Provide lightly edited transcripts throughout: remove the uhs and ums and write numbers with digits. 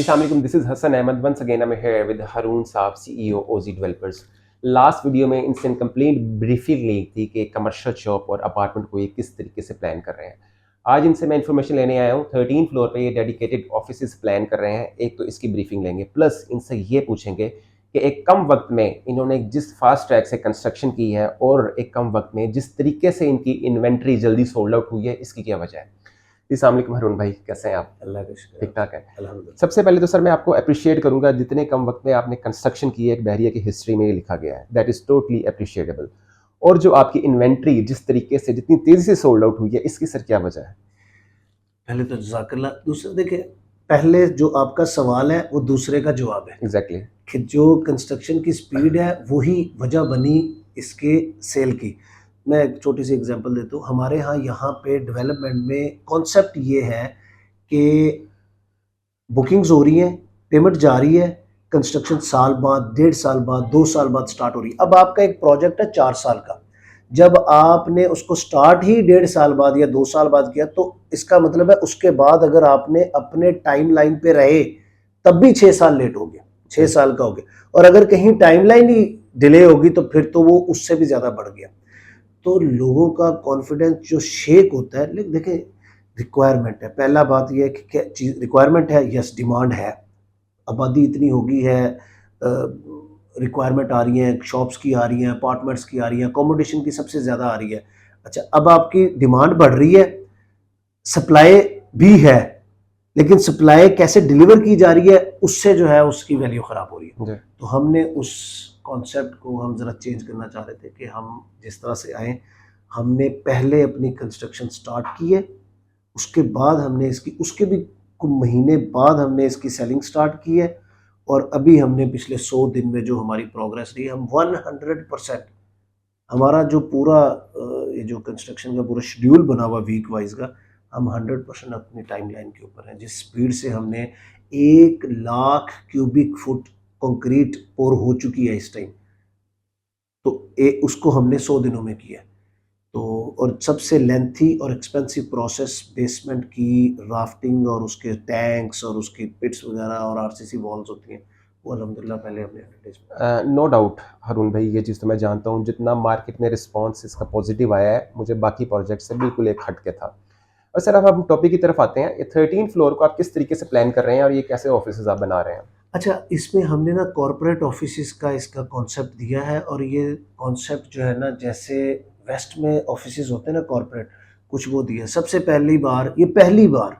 Assalamualaikum, this is Hassan Ahmed. Once again, I'm here with Haroon Saab, CEO OZ Developers. Last video में इनसे complete briefing ली थी कि commercial shop और apartment को ये किस तरीके से प्लान कर रहे हैं। आज इनसे मैं इन्फॉर्मेशन लेने आया हूँ। 13 फ्लोर पे ये डेडिकेटेड ऑफिस प्लान कर रहे हैं। एक तो इसकी ब्रीफिंग लेंगे, प्लस इनसे ये पूछेंगे कि एक कम वक्त में इन्होंने जिस फास्ट ट्रैक से कंस्ट्रक्शन की है और एक कम वक्त में जिस तरीके से इनकी इन्वेंट्री जल्दी सोल्ड आउट हुई है, इसकी क्या वजह है। अस्सलाम वालेकुम हरून भाई, कैसे हैं आप? अल्लाह का शुक्र, ठीक ठाक है। अल्हम्दुलिल्लाह। सबसे पहले तो सर मैं आपको अप्रिशिएट करूंगा, जितने कम वक्त में आपने कंस्ट्रक्शन की है, एक बहरिया की हिस्ट्री में ये लिखा गया है, दैट इज़ टोटली अप्रिशिएटेबल। और जो आपकी इन्वेंट्री जिस तरीके से जितनी तेज़ी से सोल्ड आउट हुई है, इसकी सर क्या वजह है? पहले तो जज़ाकल्लाह। दूसरा देखिए, पहले जो आपका सवाल है वो दूसरे का जवाब है एग्जैक्टली कि जो कंस्ट्रक्शन की स्पीड है वही वजह बनी इसके सेल की। मैं एक छोटी सी एग्जांपल देता हूँ। हमारे यहाँ पे डेवलपमेंट में कॉन्सेप्ट ये है कि बुकिंग्स हो रही हैं, पेमेंट जा रही है, कंस्ट्रक्शन साल बाद, 1.5 साल बाद, 2 साल बाद स्टार्ट हो रही है। अब आपका एक प्रोजेक्ट है 4 साल का, जब आपने उसको स्टार्ट ही 1.5 साल बाद या 2 साल बाद किया, तो इसका मतलब है उसके बाद अगर आपने अपने टाइमलाइन पे रहे तब भी 6 साल लेट हो गया, 6 साल का हो गया। और अगर कहीं टाइमलाइन ही डिले होगी तो फिर तो वो उससे भी ज़्यादा बढ़ गया। तो लोगों का कॉन्फिडेंस जो शेक होता है, लेकिन देखिए रिक्वायरमेंट है। पहला बात यह है कि क्या चीज़ रिक्वायरमेंट है, यस डिमांड है, आबादी इतनी होगी है, रिक्वायरमेंट आ रही है, शॉप्स की आ रही हैं, अपार्टमेंट्स की आ रही हैं, अकोमोडेशन की सबसे ज़्यादा आ रही है। अच्छा, अब आपकी डिमांड बढ़ रही है, सप्लाई भी है, लेकिन सप्लाई कैसे डिलीवर की जा रही है उससे जो है उसकी वैल्यू ख़राब हो रही है। तो हमने उस कॉन्सेप्ट को हम ज़रा चेंज करना चाह रहे थे कि हम जिस तरह से आए, हमने पहले अपनी कंस्ट्रक्शन स्टार्ट की है, उसके बाद हमने इसकी उसके भी कुछ महीने बाद हमने इसकी सेलिंग स्टार्ट की है। और अभी हमने पिछले 100 दिन में जो हमारी प्रोग्रेस रही है, हम 100% हमारा जो पूरा ये जो कंस्ट्रक्शन का पूरा शेड्यूल बना हुआ वीक वाइज का, हम 100% अपनी टाइमलाइन के ऊपर हैं। जिस स्पीड से हमने 1 लाख क्यूबिक फुट कंक्रीट पोर हो चुकी है इस टाइम, तो उसको हमने 100 दिनों में किया। तो और सबसे लेंथी और एक्सपेंसिव प्रोसेस बेसमेंट की राफ्टिंग और उसके टैंक्स और उसकी पिट्स वगैरह और आरसीसी वॉल्स होती हैं, वो अल्हम्दुलिल्लाह पहले हमने 100 डेज में। नो डाउट हरून भाई, ये चीज़ तो मैं जानता हूँ। जितना मार्केट में रिस्पॉन्स इसका पॉजिटिव आया है, मुझे बाकी प्रोजेक्ट से बिल्कुल एक हट के था। और सर अब हम टॉपिक की तरफ आते हैं। ये 13 फ्लोर को आप किस तरीके से प्लान कर रहे हैं और ये कैसे ऑफिस आप बना रहे हैं? अच्छा, इसमें हमने ना कॉरपोरेट ऑफिसेज का इसका कॉन्सेप्ट दिया है। और ये कॉन्सेप्ट जो है ना, जैसे वेस्ट में ऑफिसेज होते हैं ना कॉरपोरेट, कुछ वो दिया। सबसे पहली बार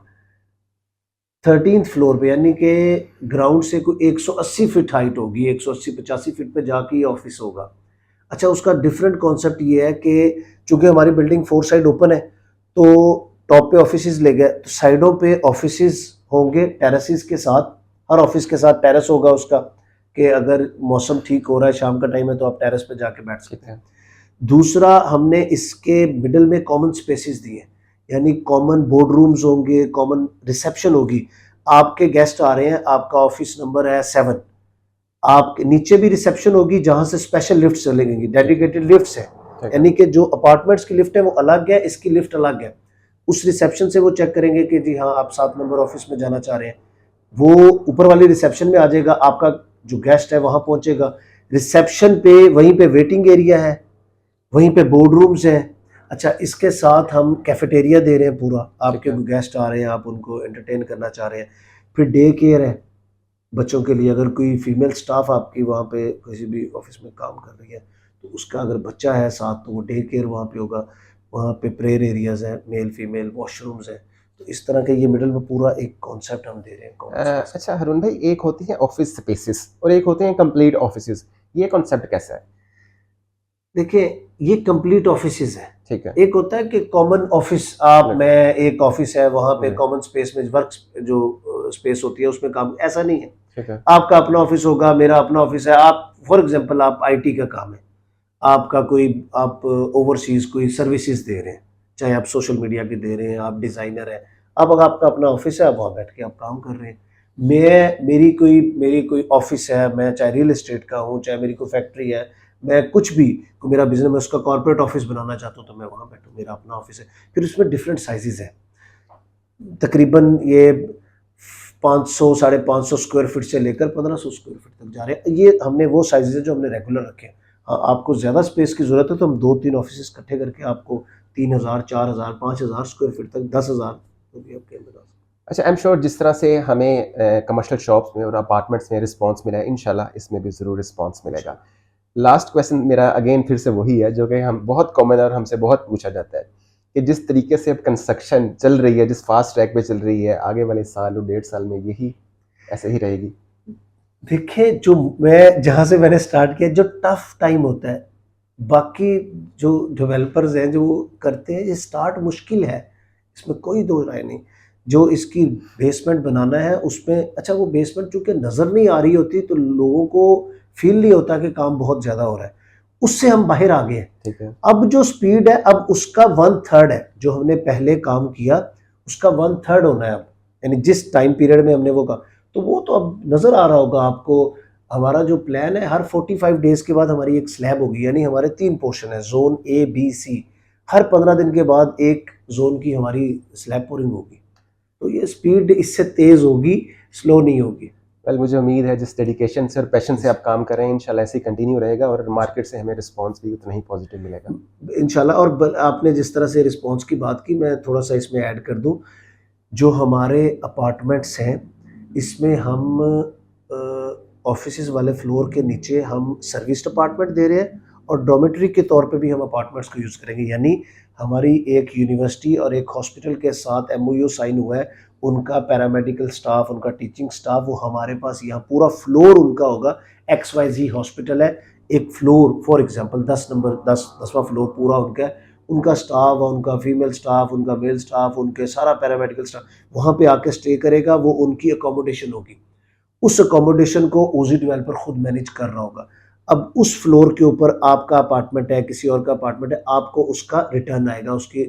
13th फ्लोर पे, यानी कि ग्राउंड से कोई 180 फीट हाइट होगी, 180-85 फीट पे जाके ये ऑफिस होगा। अच्छा, उसका डिफरेंट कॉन्सेप्ट ये है कि चूंकि हमारी बिल्डिंग 4 साइड ओपन है, तो टॉप पे ऑफिसेज ले गए, तो साइडों पे ऑफिसेज होंगे टेरेसेस के साथ। हर ऑफिस के साथ टेरेस होगा उसका, कि अगर मौसम ठीक हो रहा है, शाम का टाइम है, तो आप टेरेस पे जाके बैठ सकते हैं। दूसरा, हमने इसके मिडिल में कॉमन स्पेसेस दिए, यानी कॉमन बोर्ड रूम्स होंगे, कॉमन रिसेप्शन होगी। आपके गेस्ट आ रहे हैं, आपका ऑफिस नंबर है 7, आपके नीचे भी रिसेप्शन होगी जहां से स्पेशल लिफ्ट चलेंगी, डेडिकेटेड लिफ्ट्स है। यानी कि जो अपार्टमेंट्स की लिफ्ट है वो अलग है, इसकी लिफ्ट अलग है। उस रिसेप्शन से वो चेक करेंगे कि जी हाँ, आप 7 नंबर ऑफिस में जाना चाह रहे हैं, वो ऊपर वाली रिसेप्शन में आ जाएगा, आपका जो गेस्ट है वहां पहुंचेगा। रिसेप्शन पे वहीं पे वेटिंग एरिया है, वहीं पे बोर्ड रूम्स हैं। अच्छा, इसके साथ हम कैफेटेरिया दे रहे हैं पूरा, आपके गेस्ट आ रहे हैं, आप उनको एंटरटेन करना चाह रहे हैं। फिर डे केयर है बच्चों के लिए, अगर कोई फीमेल स्टाफ आपकी वहाँ पे किसी भी ऑफिस में काम कर रही है, तो उसका अगर बच्चा है साथ, तो वो डे केयर वहाँ पे होगा। वहाँ पे प्रेयर एरियाज हैं, मेल फीमेल वॉशरूम्स हैं। तो इस तरह के ये मिडिल में पूरा एक कॉन्सेप्ट हम दे रहे हैं। अच्छा हरून भाई, एक होती है ऑफिस स्पेसेस और एक होते हैं कंप्लीट ऑफिसेज, ये कॉन्सेप्ट कैसा है? देखिए, ये कंप्लीट ऑफिसेज है। ठीक है। एक होता है कि कॉमन ऑफिस, मैं एक ऑफिस है वहाँ पे कॉमन स्पेस में वर्क जो स्पेस होती है उसमें काम, ऐसा नहीं है। ठीक है। आपका अपना ऑफिस होगा, मेरा अपना ऑफिस है। आप फॉर एग्जांपल, आप आईटी का काम है, आपका कोई, आप ओवरसीज कोई सर्विसेज दे रहे हैं, चाहे आप सोशल मीडिया की दे रहे हैं, आप डिज़ाइनर हैं, अब अगर आपका अपना ऑफिस है, आप वहाँ बैठ के आप काम कर रहे हैं। मेरी कोई ऑफिस है, मैं चाहे रियल एस्टेट का हूँ, चाहे मेरी कोई फैक्ट्री है, मैं कुछ भी, कोई मेरा बिजनेस, मैं उसका कॉर्पोरेट ऑफिस बनाना चाहता हूँ, तो मैं वहाँ बैठूँ, मेरा अपना ऑफिस है। फिर उसमें डिफरेंट साइजेस हैं, तकरीबन ये 500 550 स्क्वायर फीट से लेकर 1500 स्क्वायर फीट तक जा रहे हैं। ये हमने वो साइजेज है जो हमने रेगुलर रखे हैं। हाँ, आपको ज़्यादा स्पेस की ज़रूरत है तो हम 2-3 ऑफिस इकट्ठे करके आपको 3000, 4000, 5000 स्क्वायर फीट तक, 10,000 तो भी आपके अंदर आ सकते हैं। अच्छा, आई एम श्योर जिस तरह से हमें कमर्शियल शॉप्स में और अपार्टमेंट्स में रिस्पांस मिला है, इंशाल्लाह इसमें भी ज़रूर रिस्पांस मिलेगा। लास्ट क्वेश्चन मेरा अगेन फिर से वही है जो कि हम बहुत कॉमन और हमसे बहुत पूछा जाता है कि जिस तरीके से अब कंस्ट्रक्शन चल रही है, जिस फास्ट ट्रैक पे चल रही है, आगे वाले साल और 1.5 साल में यही ऐसे ही रहेगी? देखिए, जो मैं जहाँ से मैंने स्टार्ट किया, जो टफ टाइम होता है, बाकी जो डेवलपर्स हैं जो वो करते हैं, ये स्टार्ट मुश्किल है, इसमें कोई दो राय नहीं। जो इसकी बेसमेंट बनाना है उसमें, अच्छा वो बेसमेंट चूंकि नज़र नहीं आ रही होती तो लोगों को फील नहीं होता कि काम बहुत ज़्यादा हो रहा है, उससे हम बाहर आ गए हैं। ठीक है। अब जो स्पीड है, अब उसका 1/3 है, जो हमने पहले काम किया उसका 1/3 होना है अब, यानी जिस टाइम पीरियड में हमने वो काम, तो वो तो अब नज़र आ रहा होगा आपको। हमारा जो प्लान है, हर 45 डेज के बाद हमारी एक स्लैब होगी, यानी हमारे 3 पोर्शन है, जोन A, B, C। हर 15 दिन के बाद एक जोन की हमारी स्लैब पोरिंग होगी, तो ये स्पीड इससे तेज़ होगी, स्लो नहीं होगी। वेल, मुझे उम्मीद है जिस डेडिकेशन से और पैशन से आप काम कर रहे हैं, इंशाल्लाह ऐसे ही कंटिन्यू रहेगा और मार्केट से हमें रिस्पांस भी उतना ही पॉजिटिव मिलेगा इंशाल्लाह। और आपने जिस तरह से रिस्पांस की बात की, मैं थोड़ा सा इसमें ऐड कर दूं, जो हमारे अपार्टमेंट्स हैं इसमें हम ऑफिसेज वाले फ्लोर के नीचे हम सर्विस अपार्टमेंट दे रहे हैं और डॉर्मेटरी के तौर पे भी हम अपार्टमेंट्स को यूज़ करेंगे। यानी हमारी एक यूनिवर्सिटी और एक हॉस्पिटल के साथ MOU साइन हुआ है, उनका पैरामेडिकल स्टाफ, उनका टीचिंग स्टाफ, वो हमारे पास यहाँ पूरा फ्लोर उनका होगा। XYZ हॉस्पिटल है, एक फ्लोर फॉर एग्जांपल 10वां फ्लोर पूरा उनका है, उनका स्टाफ, उनका फीमेल स्टाफ, उनका मेल स्टाफ, उनके सारा पैरामेडिकल स्टाफ वहाँ पे आके स्टे करेगा, वो उनकी अकोमोडेशन होगी। उस अकोमोडेशन को ओजी डेवलपर खुद मैनेज कर रहा होगा। अब उस फ्लोर के ऊपर आपका अपार्टमेंट है, किसी और का अपार्टमेंट है, आपको उसका रिटर्न आएगा, उसकी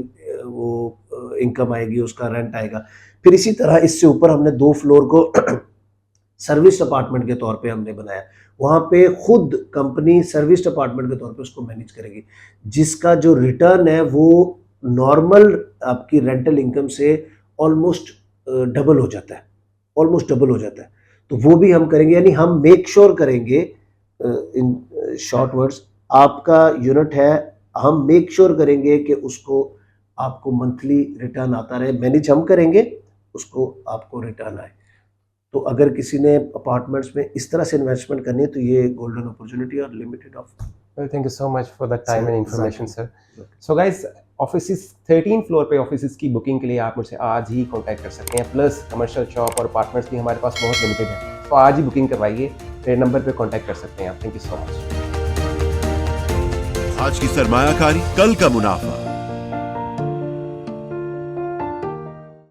वो इनकम आएगी, उसका रेंट आएगा। फिर इसी तरह इससे ऊपर हमने 2 फ्लोर को सर्विस अपार्टमेंट के तौर पे हमने बनाया, वहाँ पे खुद कंपनी सर्विस अपार्टमेंट के तौर पे उसको मैनेज करेगी, जिसका जो रिटर्न है वो नॉर्मल आपकी रेंटल इनकम से ऑलमोस्ट डबल हो जाता है, ऑलमोस्ट डबल हो जाता है। तो वो भी हम करेंगे, यानी हम मेक श्योर करेंगे, इन शॉर्ट वर्ड्स, आपका यूनिट है, हम मेक श्योर करेंगे कि उसको आपको मंथली रिटर्न आता रहे, मैनेज हम करेंगे, उसको आपको रिटर्न आए। तो अगर किसी ने अपार्टमेंट्स में इस तरह से इन्वेस्टमेंट करनी है तो ये गोल्डन अपॉर्चुनिटी और limited offer. Well, thank you so much for the time and information sir. Okay. So guys, offices 13 floor पे ऑफिसेस की बुकिंग के लिए आप मुझसे आज ही कांटेक्ट कर सकते हैं। प्लस कमर्शियल शॉप और अपार्टमेंट्स भी हमारे पास बहुत लिमिटेड है, तो आज ही बुकिंग करवाइए, मेरे नंबर पे कांटेक्ट कर सकते हैं आप। Thank you so much. आज की सरमायाकारी, कल का मुनाफा।